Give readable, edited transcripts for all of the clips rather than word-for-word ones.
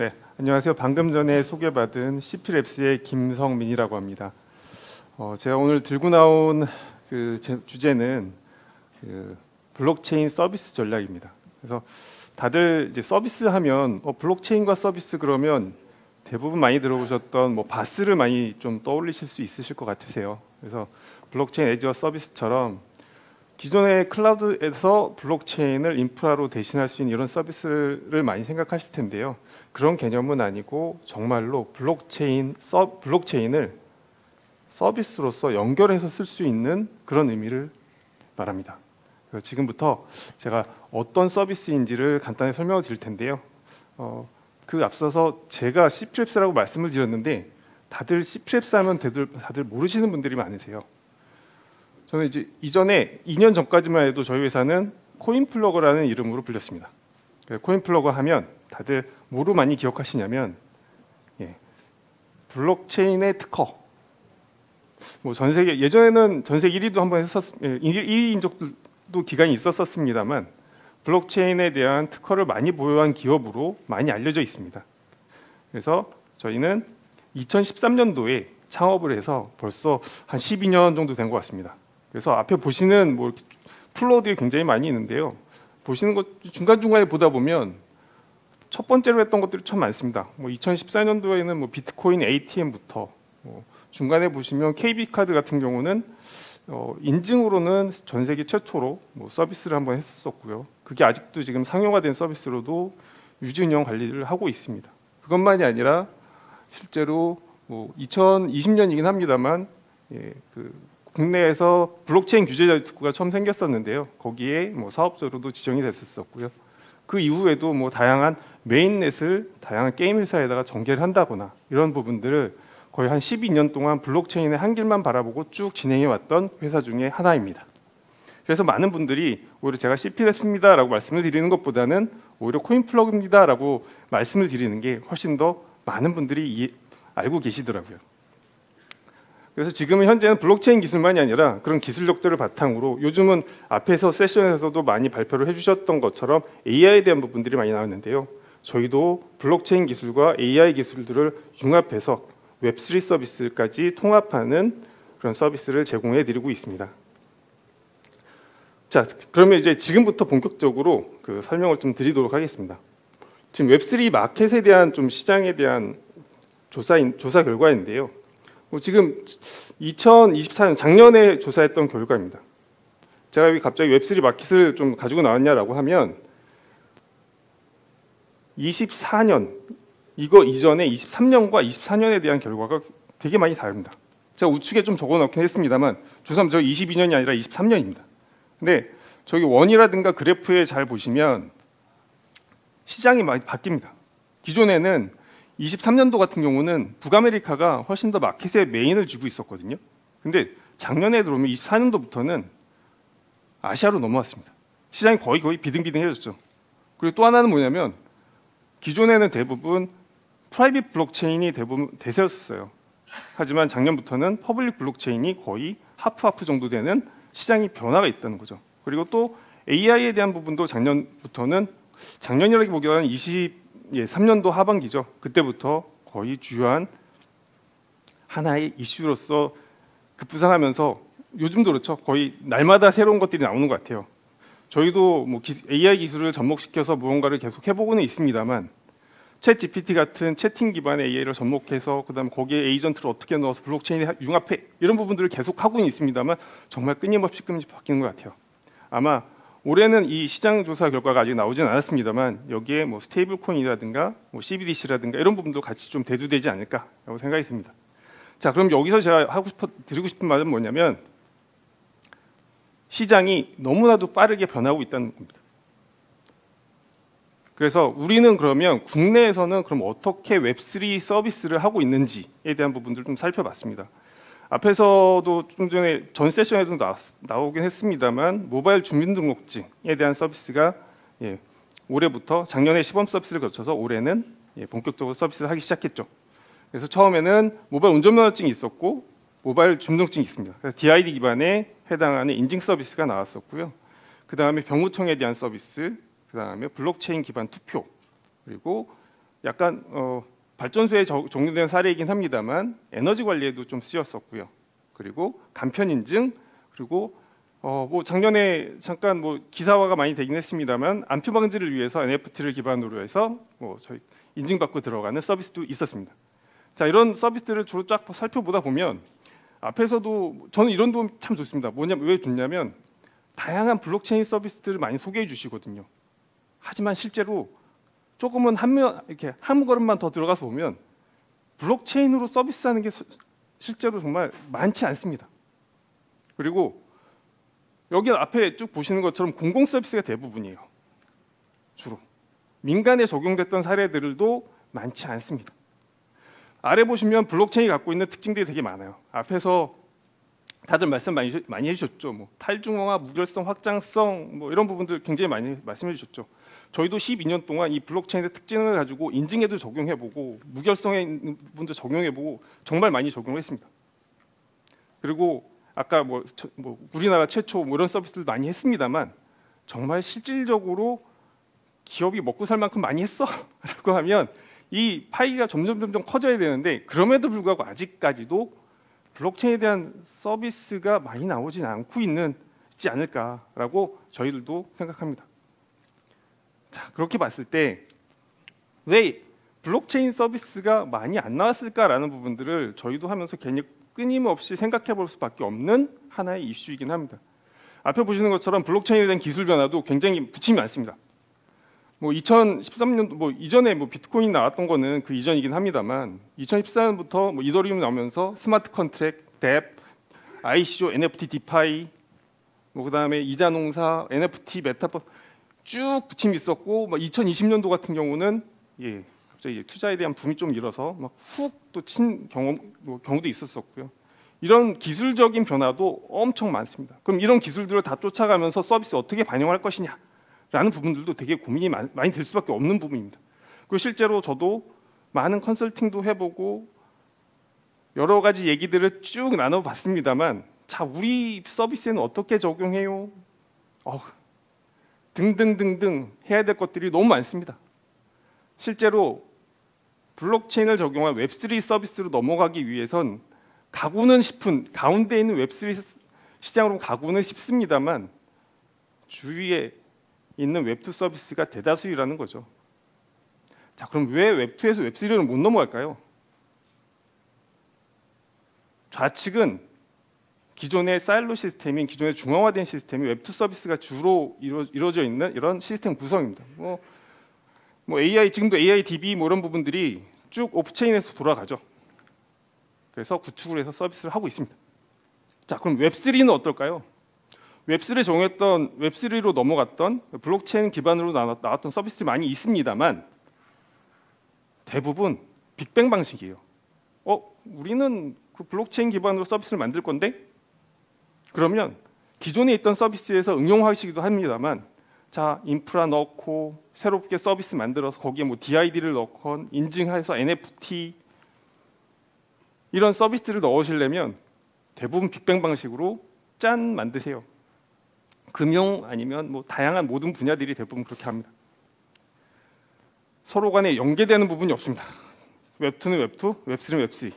네, 안녕하세요. 방금 전에 소개받은 CPLabs의 김성민이라고 합니다. 제가 오늘 들고 나온 주제는 블록체인 서비스 전략입니다. 그래서 다들 이제 서비스 하면 블록체인과 서비스 그러면 대부분 많이 들어보셨던 바스를 많이 좀 떠올리실 수 있으실 것 같으세요. 그래서 블록체인 에즈어 서비스처럼 기존의 클라우드에서 블록체인을 인프라로 대신할 수 있는 이런 서비스를 많이 생각하실 텐데요. 그런 개념은 아니고 정말로 블록체인을 서비스로서 연결해서 쓸 수 있는 그런 의미를 말합니다. 그래서 지금부터 제가 어떤 서비스인지를 간단히 설명을 드릴 텐데요. 그 앞서서 제가 CPLabs라고 말씀을 드렸는데 다들 CPLabs 하면 다들 모르시는 분들이 많으세요. 저는 이제 이전에 2년 전까지만 해도 저희 회사는 코인플러그라는 이름으로 불렸습니다. 코인플러그 하면 다들 뭐로 많이 기억하시냐면 블록체인의 특허. 전 세계 예전에는 전 세계 1위도 한번 1위인 적도 기간이 있었습니다만 블록체인에 대한 특허를 많이 보유한 기업으로 많이 알려져 있습니다. 그래서 저희는 2013년도에 창업을 해서 벌써 한 12년 정도 된 것 같습니다. 그래서 앞에 보시는 플로어들이 굉장히 많이 있는데요. 보시는 것 중간중간에 보다 보면 첫 번째로 했던 것들이 참 많습니다. 2014년도에는 비트코인 ATM부터 중간에 보시면 KB카드 같은 경우는 인증으로는 전 세계 최초로 서비스를 한번 했었고요. 그게 아직도 지금 상용화된 서비스로도 유지 운영 관리를 하고 있습니다. 그것만이 아니라 실제로 2020년이긴 합니다만 국내에서 블록체인 규제자 특구가 처음 생겼었는데요. 거기에 사업자로도 지정이 됐었고요. 그 이후에도 다양한 메인넷을 다양한 게임 회사에다가 전개를 한다거나 이런 부분들을 거의 한 12년 동안 블록체인의 한 길만 바라보고 쭉 진행해 왔던 회사 중에 하나입니다. 그래서 많은 분들이 오히려 제가 CPLabs입니다라고 말씀을 드리는 것보다는 오히려 코인플러그입니다라고 말씀을 드리는 게 훨씬 더 많은 분들이 알고 계시더라고요. 그래서 지금은 현재는 블록체인 기술만이 아니라 그런 기술력들을 바탕으로 요즘은 앞에서 세션에서도 많이 발표를 해주셨던 것처럼 AI에 대한 부분들이 많이 나왔는데요. 저희도 블록체인 기술과 AI 기술들을 융합해서 웹3 서비스까지 통합하는 그런 서비스를 제공해드리고 있습니다. 자, 그러면 이제 지금부터 본격적으로 설명을 좀 드리도록 하겠습니다. 지금 웹3 마켓에 대한 시장에 대한 조사 결과인데요. 지금 2024년 작년에 조사했던 결과입니다. 제가 왜 갑자기 웹3 마켓을 좀 가지고 나왔냐라고 하면 24년 이거 이전에 23년과 24년에 대한 결과가 되게 많이 다릅니다. 제가 우측에 좀 적어놓긴 했습니다만 조사하면 저 22년이 아니라 23년입니다. 근데 저기 원이라든가 그래프에 잘 보시면 시장이 많이 바뀝니다. 기존에는 23년도 같은 경우는 북아메리카가 훨씬 더 마켓의 메인을 쥐고 있었거든요. 근데 작년에 들어오면 24년도부터는 아시아로 넘어왔습니다. 시장이 거의 비등비등해졌죠. 그리고 또 하나는 뭐냐면 기존에는 대부분 프라이빗 블록체인이 대부분 대세였어요. 하지만 작년부터는 퍼블릭 블록체인이 거의 하프하프 정도 되는 시장이 변화가 있다는 거죠. 그리고 또 AI에 대한 부분도 작년이라기보다는 23년도 하반기죠. 그때부터 거의 주요한 하나의 이슈로서 급부상하면서 요즘도 그렇죠. 거의 날마다 새로운 것들이 나오는 것 같아요. 저희도 AI 기술을 접목시켜서 무언가를 계속 해보고는 있습니다만 챗 GPT 같은 채팅 기반의 AI를 접목해서 그다음에 거기에 에이전트를 어떻게 넣어서 블록체인에 융합해 이런 부분들을 계속 하고는 있습니다만 정말 끊임없이 바뀌는 것 같아요. 아마 올해는 이 시장 조사 결과가 아직 나오진 않았습니다만 여기에 스테이블 코인이라든가 CBDC라든가 이런 부분도 같이 좀 대두되지 않을까라고 생각이 듭니다. 자, 그럼 여기서 제가 드리고 싶은 말은 뭐냐면 시장이 너무나도 빠르게 변하고 있다는 겁니다. 그래서 우리는 그러면 국내에서는 그럼 어떻게 웹3 서비스를 하고 있는지에 대한 부분들을 좀 살펴봤습니다. 앞에서도 좀 전에 전 세션에도 나오긴 했습니다만 모바일 주민등록증에 대한 서비스가 올해부터 작년에 시범 서비스를 거쳐서 올해는 본격적으로 서비스를 하기 시작했죠. 그래서 처음에는 모바일 운전면허증이 있었고 모바일 주민등록증이 있습니다. 그래서 DID 기반에 해당하는 인증 서비스가 나왔었고요. 그 다음에 병무청에 대한 서비스, 그 다음에 블록체인 기반 투표, 그리고 약간 발전소에 적용된 사례이긴 합니다만 에너지 관리에도 좀 쓰였었고요. 그리고 간편 인증, 그리고 뭐 작년에 잠깐 뭐 기사화가 많이 되긴 했습니다만 안표 방지를 위해서 NFT를 기반으로 해서 뭐 저희 인증받고 들어가는 서비스도 있었습니다. 자, 이런 서비스들을 주로 쫙 살펴보다 보면 앞에서도 저는 이런 도움 참 좋습니다. 왜 좋냐면 다양한 블록체인 서비스들을 많이 소개해 주시거든요. 하지만 실제로 조금은 이렇게 한 걸음만 더 들어가서 보면 블록체인으로 서비스하는 게 실제로 정말 많지 않습니다. 그리고 여기 앞에 쭉 보시는 것처럼 공공 서비스가 대부분이에요. 주로 민간에 적용됐던 사례들도 많지 않습니다. 아래 보시면 블록체인이 갖고 있는 특징들이 되게 많아요. 앞에서 다들 말씀 많이 해주셨죠. 뭐 탈중앙화, 무결성, 확장성 뭐 이런 부분들 굉장히 많이 말씀해 주셨죠. 저희도 12년 동안 이 블록체인의 특징을 가지고 인증에도 적용해보고 무결성에 있는 부분도 적용해보고 정말 많이 적용했습니다. 그리고 아까 뭐 우리나라 최초 뭐 이런 서비스들 많이 했습니다만 정말 실질적으로 기업이 먹고 살 만큼 많이 했어? 라고 하면 이 파이가 점점 커져야 되는데 그럼에도 불구하고 아직까지도 블록체인에 대한 서비스가 많이 나오진 않고 있지 않을까라고 저희들도 생각합니다. 자, 그렇게 봤을 때 왜 블록체인 서비스가 많이 안 나왔을까라는 부분들을 저희도 하면서 끊임없이 생각해 볼 수밖에 없는 하나의 이슈이긴 합니다. 앞에 보시는 것처럼 블록체인에 대한 기술 변화도 굉장히 부침이 많습니다. 뭐 2013년도 뭐 이전에 뭐 비트코인 나왔던 거는 그 이전이긴 합니다만 2014년부터 뭐 이더리움 나오면서 스마트 컨트랙, 뎁, ICO, NFT, 디파이, 뭐 그다음에 이자 농사, NFT, 메타버스 쭉 부침이 있었고, 뭐 2020년도 같은 경우는 갑자기 투자에 대한 붐이 좀 일어서 막 훅 또 친 경우도 있었었고요. 이런 기술적인 변화도 엄청 많습니다. 그럼 이런 기술들을 다 쫓아가면서 서비스 어떻게 반영할 것이냐? 라는 부분들도 되게 고민이 많이 들 수밖에 없는 부분입니다. 그리고 실제로 저도 많은 컨설팅도 해보고 여러 가지 얘기들을 쭉 나눠봤습니다만 자, 우리 서비스에는 어떻게 적용해요? 등등등등 해야 될 것들이 너무 많습니다. 실제로 블록체인을 적용한 웹3 서비스로 넘어가기 위해선 가고는 싶은 가운데 있는 웹3 시장으로 가고는 싶습니다만 주위에 있는 웹2 서비스가 대다수이라는 거죠. 자, 그럼 왜 웹2에서 웹3로 못 넘어갈까요? 좌측은 기존의 사일로 시스템인 기존의 중앙화된 시스템이 웹2 서비스가 주로 이루어져 있는 이런 시스템 구성입니다. 뭐 AI 지금도 AI DB 뭐 이런 부분들이 쭉 오프체인에서 돌아가죠. 그래서 구축을 해서 서비스를 하고 있습니다. 자, 그럼 웹3는 어떨까요? 웹3에 적용했던 웹3로 넘어갔던 블록체인 기반으로 나왔던 서비스들이 많이 있습니다만 대부분 빅뱅 방식이에요. 우리는 그 블록체인 기반으로 서비스를 만들 건데 그러면 기존에 있던 서비스에서 응용하시기도 합니다만 자, 인프라 넣고 새롭게 서비스 만들어서 거기에 뭐 DID를 넣건 인증해서 NFT 이런 서비스를 넣으시려면 대부분 빅뱅 방식으로 짠 만드세요. 금융 아니면 뭐 다양한 모든 분야들이 대부분 그렇게 합니다. 서로 간에 연계되는 부분이 없습니다. 웹2는 웹2, 웹3는 웹3.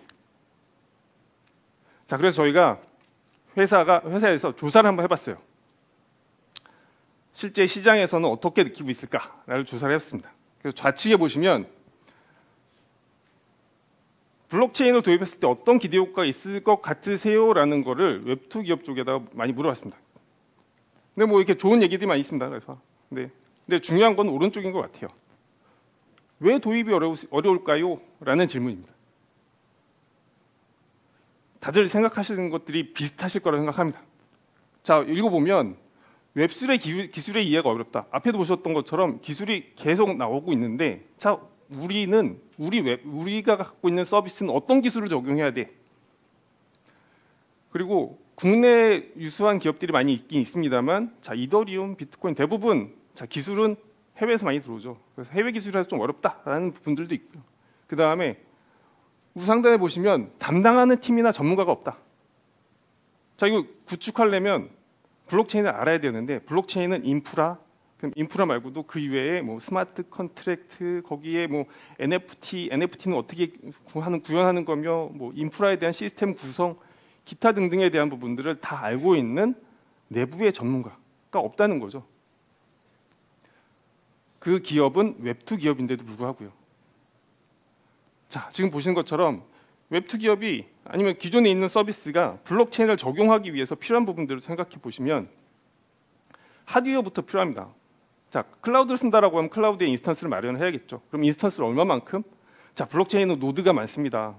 자, 그래서 저희가 회사에서 조사를 한번 해봤어요. 실제 시장에서는 어떻게 느끼고 있을까를 조사를 했습니다. 그래서 좌측에 보시면 블록체인을 도입했을 때 어떤 기대 효과가 있을 것 같으세요?라는 거를 웹2 기업 쪽에다가 많이 물어봤습니다. 근데 뭐 이렇게 좋은 얘기들이 많이 있습니다. 그래서 근데 중요한 건 오른쪽인 것 같아요. 왜 도입이 어려울까요? 라는 질문입니다. 다들 생각하시는 것들이 비슷하실 거라고 생각합니다. 자, 읽어보면 웹3의 기술의 이해가 어렵다. 앞에도 보셨던 것처럼 기술이 계속 나오고 있는데 자, 우리가 갖고 있는 서비스는 어떤 기술을 적용해야 돼? 그리고 국내 유수한 기업들이 많이 있긴 있습니다만 자, 이더리움, 비트코인 대부분 자, 기술은 해외에서 많이 들어오죠. 그래서 해외 기술이라서 좀 어렵다라는 부분들도 있고요. 그 다음에 우상단에 보시면 담당하는 팀이나 전문가가 없다. 자, 이거 구축하려면 블록체인을 알아야 되는데 블록체인은 인프라, 그럼 인프라 말고도 그 이외에 뭐 스마트 컨트랙트, 거기에 뭐 NFT는 어떻게 구현하는 거며, 뭐 인프라에 대한 시스템 구성, 기타 등등에 대한 부분들을 다 알고 있는 내부의 전문가가 없다는 거죠. 그 기업은 웹2 기업인데도 불구하고요. 자, 지금 보시는 것처럼 웹2 기업이 아니면 기존에 있는 서비스가 블록체인을 적용하기 위해서 필요한 부분들을 생각해 보시면 하드웨어부터 필요합니다. 자, 클라우드를 쓴다라고 하면 클라우드에 인스턴스를 마련을 해야겠죠. 그럼 인스턴스를 얼마만큼? 자, 블록체인은 노드가 많습니다.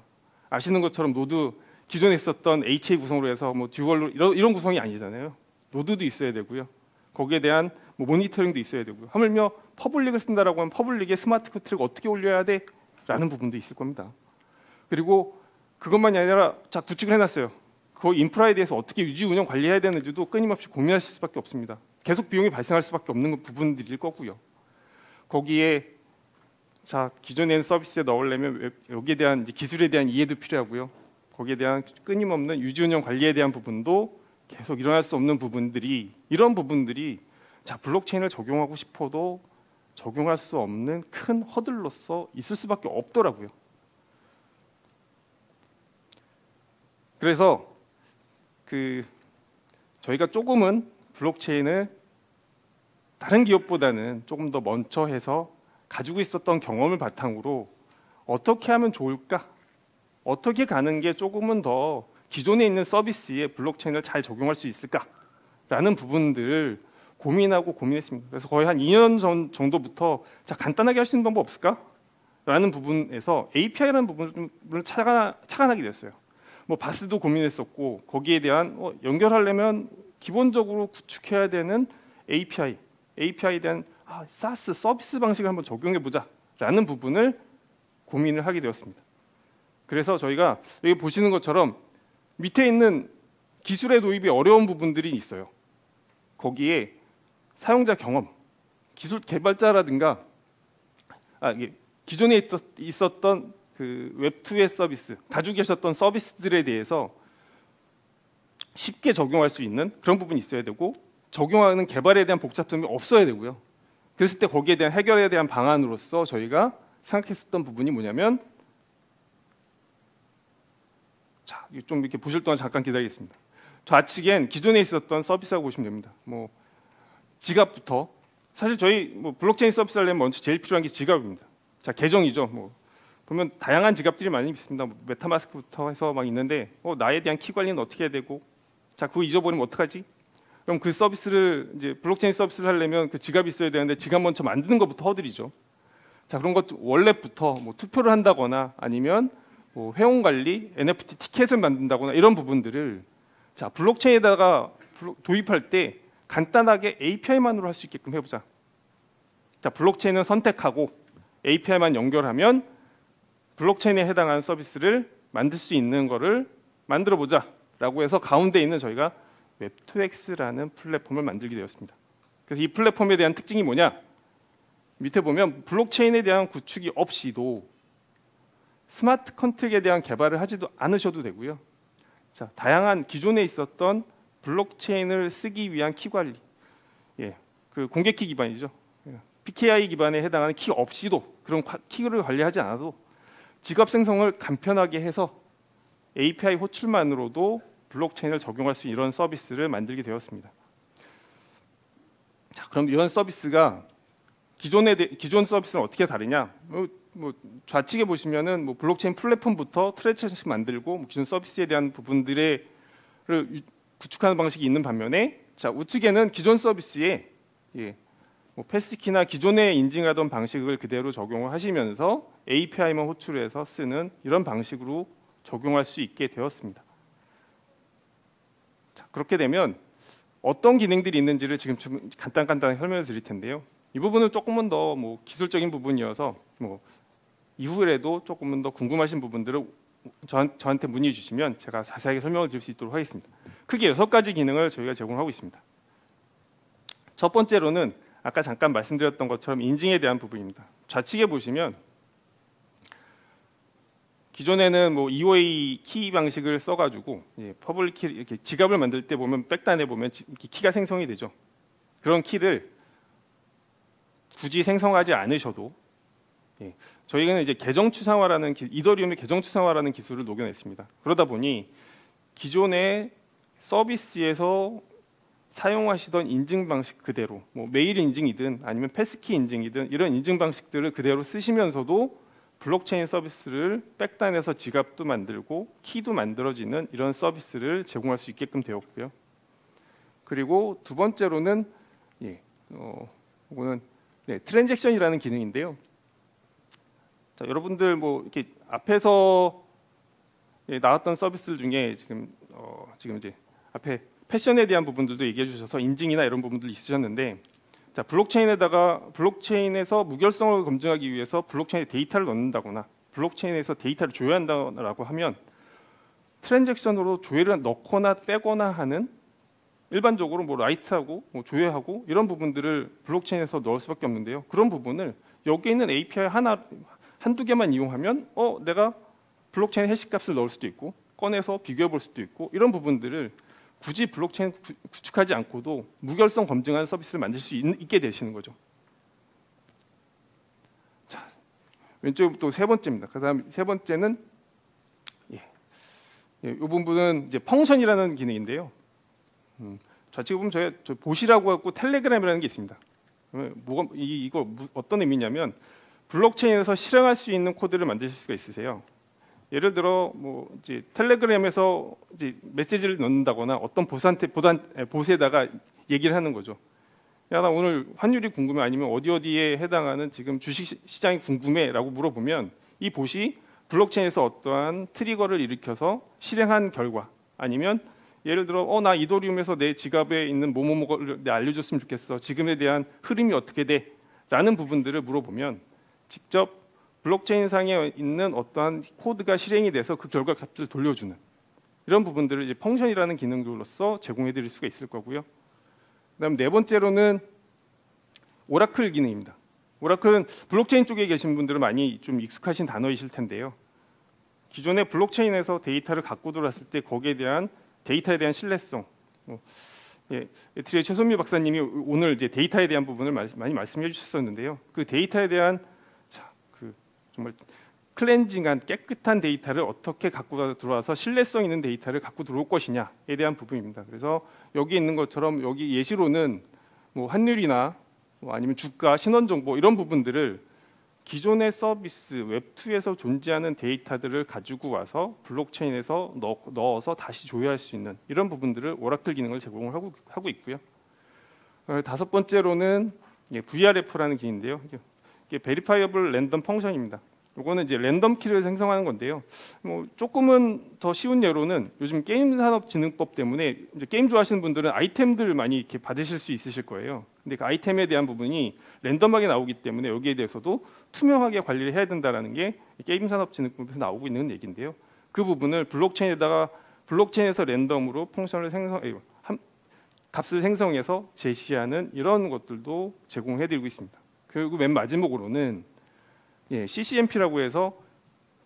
아시는 것처럼 노드 기존에 있었던 HA 구성으로 해서 뭐 듀얼로 이런 구성이 아니잖아요. 노드도 있어야 되고요. 거기에 대한 뭐 모니터링도 있어야 되고요. 하물며 퍼블릭을 쓴다라고 하면 퍼블릭에 스마트 컨트랙을 어떻게 올려야 돼? 라는 부분도 있을 겁니다. 그리고 그것만이 아니라 자, 구축을 해놨어요. 그 인프라에 대해서 어떻게 유지 운영 관리해야 되는지도 끊임없이 고민하실 수밖에 없습니다. 계속 비용이 발생할 수밖에 없는 부분들일 거고요. 거기에 자, 기존에 있는 서비스에 넣으려면 여기에 대한 이제 기술에 대한 이해도 필요하고요. 거기에 대한 끊임없는 유지 운영 관리에 대한 부분도 계속 일어날 수 없는 부분들이, 이런 부분들이 자, 블록체인을 적용하고 싶어도 적용할 수 없는 큰 허들로서 있을 수밖에 없더라고요. 그래서 저희가 조금은 블록체인을 다른 기업보다는 조금 더 먼저 해서 가지고 있었던 경험을 바탕으로 어떻게 하면 좋을까? 어떻게 가는 게 조금은 더 기존에 있는 서비스에 블록체인을 잘 적용할 수 있을까라는 부분들을 고민했습니다. 그래서 거의 한 2년 전 정도부터 자, 간단하게 할 수 있는 방법 없을까? 라는 부분에서 API라는 부분을 착안하게 됐어요. 뭐 바스도 고민했었고 거기에 대한 연결하려면 기본적으로 구축해야 되는 API에 대한 SaaS 서비스 방식을 한번 적용해 보자라는 부분을 고민을 하게 되었습니다. 그래서 저희가 여기 보시는 것처럼 밑에 있는 기술의 도입이 어려운 부분들이 있어요. 거기에 사용자 경험, 기술 개발자라든가 기존에 있었던 그 웹2의 서비스, 가지고 계셨던 서비스들에 대해서 쉽게 적용할 수 있는 그런 부분이 있어야 되고 적용하는 개발에 대한 복잡성이 없어야 되고요. 그랬을 때 거기에 대한 해결에 대한 방안으로서 저희가 생각했었던 부분이 뭐냐면 자, 좀 이렇게 보실 동안 잠깐 기다리겠습니다. 좌측엔 기존에 있었던 서비스라고 보시면 됩니다. 뭐 지갑부터 사실 저희 뭐 블록체인 서비스 하려면 먼저 제일 필요한 게 지갑입니다. 자, 계정이죠. 뭐 보면 다양한 지갑들이 많이 있습니다. 뭐 메타마스크부터 해서 막 있는데 나에 대한 키 관리는 어떻게 해야 되고 자, 그거 잊어버리면 어떡하지? 그럼 그 서비스를 이제 블록체인 서비스를 하려면 그 지갑이 있어야 되는데 지갑 먼저 만드는 것부터 허들이죠. 자, 그런 것 원래부터 뭐 투표를 한다거나 아니면 뭐 회원 관리, NFT 티켓을 만든다거나 이런 부분들을 자, 블록체인에다가 도입할 때 간단하게 API만으로 할 수 있게끔 해보자. 자, 블록체인을 선택하고 API만 연결하면 블록체인에 해당하는 서비스를 만들 수 있는 거를 만들어 보자라고 해서 가운데 있는 저희가 웹2x라는 플랫폼을 만들게 되었습니다. 그래서 이 플랫폼에 대한 특징이 뭐냐? 밑에 보면 블록체인에 대한 구축이 없이도 스마트 컨트랙에 대한 개발을 하지도 않으셔도 되고요. 자, 다양한 기존에 있었던 블록체인을 쓰기 위한 키 관리, 그 공개 키 기반이죠. PKI 기반에 해당하는 키 없이도 그런 키를 관리하지 않아도 지갑 생성을 간편하게 해서 API 호출만으로도 블록체인을 적용할 수 있는 이런 서비스를 만들게 되었습니다. 자, 그럼 이런 서비스가 기존 서비스는 어떻게 다르냐? 뭐 좌측에 보시면은 뭐 블록체인 플랫폼부터 트레이싱 만들고 뭐 기존 서비스에 대한 부분들을 구축하는 방식이 있는 반면에 자, 우측에는 기존 서비스에 뭐 패스키나 기존에 인증하던 방식을 그대로 적용을 하시면서 API만 호출해서 쓰는 이런 방식으로 적용할 수 있게 되었습니다. 자, 그렇게 되면 어떤 기능들이 있는지를 지금 간단하게 설명을 드릴 텐데요. 이 부분은 조금은 더 뭐 기술적인 부분이어서 뭐 이후에도 조금은 더 궁금하신 부분들을 저한테 문의 주시면 제가 자세하게 설명을 드릴 수 있도록 하겠습니다. 크게 6가지 기능을 저희가 제공하고 있습니다. 첫 번째로는 아까 잠깐 말씀드렸던 것처럼 인증에 대한 부분입니다. 좌측에 보시면 기존에는 뭐 EOA 키 방식을 써가지고 퍼블릭 키 이렇게 지갑을 만들 때 보면 백단에 보면 키가 생성이 되죠. 그런 키를 굳이 생성하지 않으셔도 저희는 이제 계정 추상화라는 이더리움의 계정 추상화라는 기술을 녹여냈습니다. 그러다 보니 기존의 서비스에서 사용하시던 인증 방식 그대로, 뭐 메일 인증이든 아니면 패스키 인증이든 이런 인증 방식들을 그대로 쓰시면서도 블록체인 서비스를 백단에서 지갑도 만들고 키도 만들어지는 이런 서비스를 제공할 수 있게끔 되었고요. 그리고 두 번째로는 이거는 트랜잭션이라는 기능인데요. 자, 여러분들 뭐 이렇게 앞에서 나왔던 서비스들 중에 지금 이제 앞에 패션에 대한 부분들도 얘기해 주셔서 인증이나 이런 부분들 있으셨는데, 자, 블록체인에서 무결성을 검증하기 위해서 블록체인에 데이터를 넣는다거나 블록체인에서 데이터를 조회한다라고 하면 트랜잭션으로 조회를 넣거나 빼거나 하는, 일반적으로 뭐 라이트하고 뭐 조회하고 이런 부분들을 블록체인에서 넣을 수밖에 없는데요. 그런 부분을 여기 있는 API 한두 개만 이용하면 내가 블록체인 해시값을 넣을 수도 있고 꺼내서 비교해 볼 수도 있고, 이런 부분들을 굳이 블록체인 구축하지 않고도 무결성 검증하는 서비스를 만들 수 있게 되시는 거죠. 자, 왼쪽 또 세 번째입니다. 그다음 세 번째는 이 부분은 이제 펑션이라는 기능인데요. 좌측에 보면 저 보시라고 하고 텔레그램이라는 게 있습니다. 이거 어떤 의미냐면 블록체인에서 실행할 수 있는 코드를 만드실 수가 있으세요. 예를 들어 뭐 이제 텔레그램에서 이제 메시지를 넣는다거나 어떤 보스에다가 얘기를 하는 거죠. 야, 나 오늘 환율이 궁금해, 아니면 어디에 해당하는 지금 주식 시장이 궁금해라고 물어보면 이 봇이 블록체인에서 어떠한 트리거를 일으켜서 실행한 결과, 아니면 예를 들어 나 이더리움에서 내 지갑에 있는 뭐뭐뭐를 알려줬으면 좋겠어, 지금에 대한 흐름이 어떻게 돼? 라는 부분들을 물어보면 직접 블록체인 상에 있는 어떠한 코드가 실행이 돼서 그 결과 값을 돌려주는 이런 부분들을 이제 펑션이라는 기능으로서 제공해 드릴 수가 있을 거고요. 그다음 네 번째로는 오라클 기능입니다. 오라클은 블록체인 쪽에 계신 분들은 많이 좀 익숙하신 단어이실 텐데요. 기존의 블록체인에서 데이터를 갖고 들어왔을 때 거기에 대한 데이터에 대한 신뢰성, 에트리의 최선미 박사님이 오늘 이제 데이터에 대한 부분을 많이 말씀해 주셨었는데요. 그 데이터에 대한 정말 클렌징한 깨끗한 데이터를 어떻게 갖고 들어와서 신뢰성 있는 데이터를 갖고 들어올 것이냐에 대한 부분입니다. 그래서 여기 있는 것처럼 여기 예시로는 뭐 환율이나 아니면 주가, 신원 정보 이런 부분들을 기존의 서비스 웹2에서 존재하는 데이터들을 가지고 와서 블록체인에서 넣어서 다시 조회할 수 있는 이런 부분들을 오라클 기능을 제공을 하고 있고요. 다섯 번째로는 VRF라는 기능인데요. 이게 Verifiable Random 펑션입니다. 이거는 이제 랜덤 키를 생성하는 건데요. 뭐 조금은 더 쉬운 예로는 요즘 게임산업진흥법 때문에 이제 게임 좋아하시는 분들은 아이템들 많이 이렇게 받으실 수 있으실 거예요. 근데 그 아이템에 대한 부분이 랜덤하게 나오기 때문에 여기에 대해서도 투명하게 관리를 해야 된다라는 게 게임산업진흥법에서 나오고 있는 얘기인데요. 그 부분을 블록체인에서 랜덤으로 펑션을 값을 생성해서 제시하는 이런 것들도 제공해드리고 있습니다. 그리고 맨 마지막으로는 CCMP라고 해서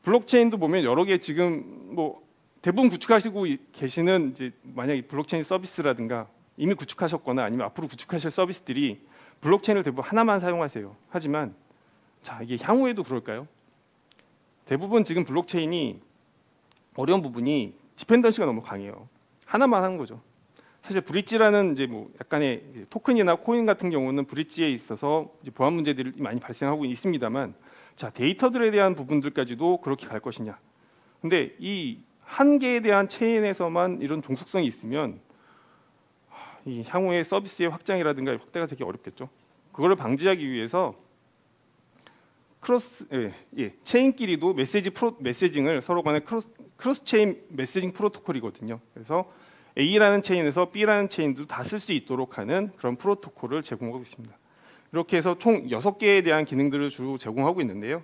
블록체인도 보면 여러 개 지금 뭐 대부분 구축하시고 계시는 이제 만약에 블록체인 서비스라든가 이미 구축하셨거나 아니면 앞으로 구축하실 서비스들이 블록체인을 대부분 하나만 사용하세요. 하지만 자, 이게 향후에도 그럴까요? 대부분 지금 블록체인이 어려운 부분이 디펜던시가 너무 강해요. 하나만 하는 거죠. 사실 브릿지라는 이제 뭐 약간의 토큰이나 코인 같은 경우는 브릿지에 있어서 이제 보안 문제들이 많이 발생하고 있습니다만, 자, 데이터들에 대한 부분들까지도 그렇게 갈 것이냐? 근데 이 한 개에 대한 체인에서만 이런 종속성이 있으면 이 향후의 서비스의 확장이라든가 확대가 되게 어렵겠죠. 그거를 방지하기 위해서 체인끼리도 메시징을 서로 간에 크로스 체인 메시징 프로토콜이거든요. 그래서 A라는 체인에서 B라는 체인도 다 쓸 수 있도록 하는 그런 프로토콜을 제공하고 있습니다. 이렇게 해서 총 6개에 대한 기능들을 주로 제공하고 있는데요.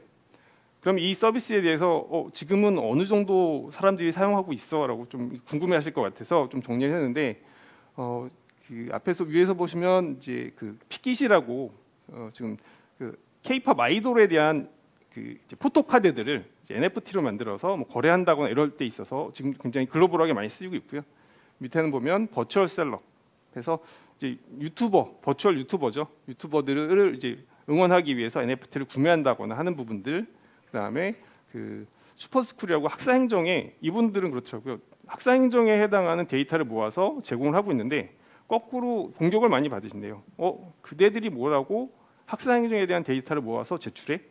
그럼 이 서비스에 대해서 지금은 어느 정도 사람들이 사용하고 있어라고 좀 궁금해하실 것 같아서 좀 정리를 했는데, 그 앞에서 위에서 보시면 이제 그 피깃이라고 지금 그 K-팝 아이돌에 대한 그 이제 포토카드들을 이제 NFT로 만들어서 뭐 거래한다거나 이럴 때 있어서 지금 굉장히 글로벌하게 많이 쓰이고 있고요. 밑에는 보면 버추얼 셀러. 그래서 이제 버추얼 유튜버죠. 유튜버들을 이제 응원하기 위해서 NFT를 구매한다거나 하는 부분들, 그다음에 그 슈퍼스쿨이라고 학사행정에 이분들은 그렇더라고요. 학사행정에 해당하는 데이터를 모아서 제공을 하고 있는데 거꾸로 공격을 많이 받으신대요. 그대들이 뭐라고 학사행정에 대한 데이터를 모아서 제출해?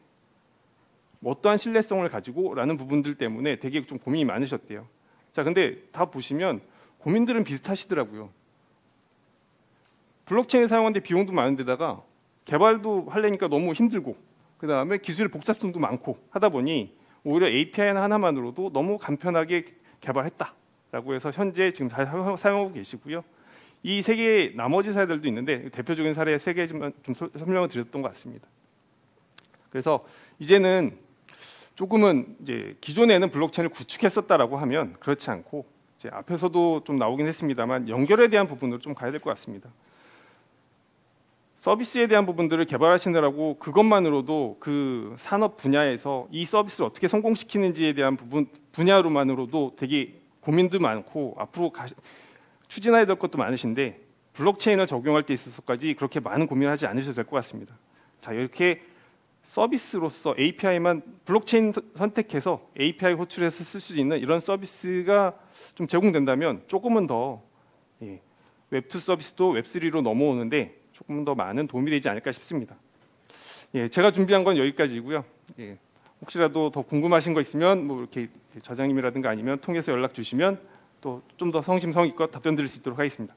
어떠한 신뢰성을 가지고?라는 부분들 때문에 되게 좀 고민이 많으셨대요. 자, 근데 다 보시면 고민들은 비슷하시더라고요. 블록체인을 사용하는데 비용도 많은데다가 개발도 하려니까 너무 힘들고, 그 다음에 기술 복잡성도 많고 하다 보니 오히려 API 하나만으로도 너무 간편하게 개발했다라고 해서 현재 지금 잘 사용하고 계시고요. 이 세 개의 나머지 사례들도 있는데 대표적인 사례 세 개만 좀 설명을 드렸던 것 같습니다. 그래서 이제는 조금은 이제 기존에는 블록체인을 구축했었다라고 하면 그렇지 않고 이제 앞에서도 좀 나오긴 했습니다만 연결에 대한 부분으로 좀 가야 될 것 같습니다. 서비스에 대한 부분들을 개발하시느라고 그것만으로도 그 산업 분야에서 이 서비스를 어떻게 성공시키는지에 대한 분야로만으로도 되게 고민도 많고 앞으로 추진해야 될 것도 많으신데 블록체인을 적용할 때 있어서까지 그렇게 많은 고민을 하지 않으셔도 될 것 같습니다. 자, 이렇게 서비스로서 API만 블록체인 선택해서 API 호출해서 쓸 수 있는 이런 서비스가 좀 제공된다면 조금은 더 웹2 서비스도 웹3로 넘어오는데 조금 더 많은 도움이 되지 않을까 싶습니다. 제가 준비한 건 여기까지고요. 혹시라도 더 궁금하신 거 있으면 뭐 이렇게 저장님이라든가 아니면 통해서 연락 주시면 또 좀 더 성심성의껏 답변 드릴 수 있도록 하겠습니다.